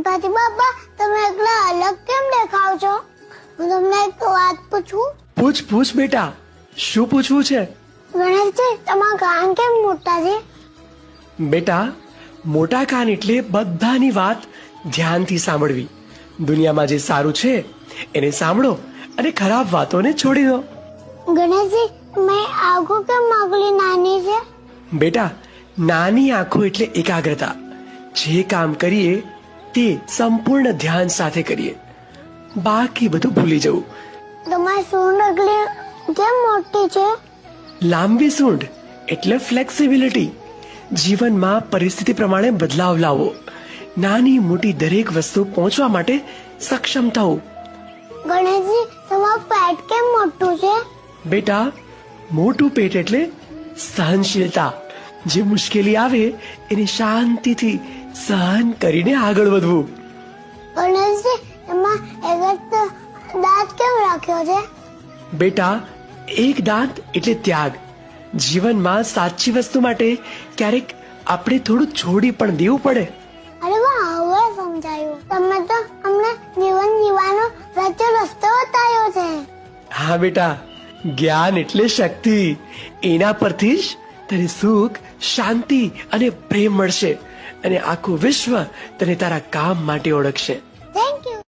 ગણપતિ બાપા, તમે એકલા અલગ કેમ દેખાવ છો? હું તમને એક વાત પૂછું? પૂછ પૂછ બેટા, શું પૂછવું છે? ગણેશજી, તમારા કાન કેમ મોટા છે? બેટા, મોટા કાન એટલે બધાની વાત ધ્યાનથી સાંભળવી. દુનિયામાં જે સારું છે એને સાંભળો અને ખરાબ વાતોને છોડી દો. ગણેશજી, મેં આંખો કેમ આટલી નાની છે? બેટા, નાની આંખો એટલે એકાગ્રતા. જે કામ કરીએ તે સંપૂર્ણ ધ્યાન સાથે કરીએ, બાકી બધું ભૂલી જવું. તમારી સૂંઢ આટલી કેમ મોટી છે? લાંબી સૂંઢ એટલે ફ્લેક્સિબિલિટી. જીવનમાં પરિસ્થિતિ પ્રમાણે બદલાવ લાવો. નાની મોટી દરેક વસ્તુ પહોંચવા માટે સક્ષમ થવું. ગણેશજી, તમારું પેટ કેમ મોટું છે? બેટા, મોટું પેટ એટલે સહનશીલતા. જે મુશ્કેલી આવે એને શાંતિથી સહન કરીને આગળ વધવું. ગણેશજી, એમાં એક જ દાંત કેમ રાખ્યો છે? બેટા, એક દાંત એટલે ત્યાગ. જીવનમાં સાચી વસ્તુ માટે ક્યારેક આપણે થોડું છોડી પણ દેવું પડે. અરે વાહ, હવે સમજાયું. તમે તો અમને જીવન જીવવાનો સાચો રસ્તો બતાવ્યો છે. હા બેટા, જ્ઞાન એટલે શક્તિ. એના પરથી જ તને સુખ, શાંતિ અને પ્રેમ મળશે અને આખું વિશ્વ તને તારા કામ માટે ઓળખશે. Thank you.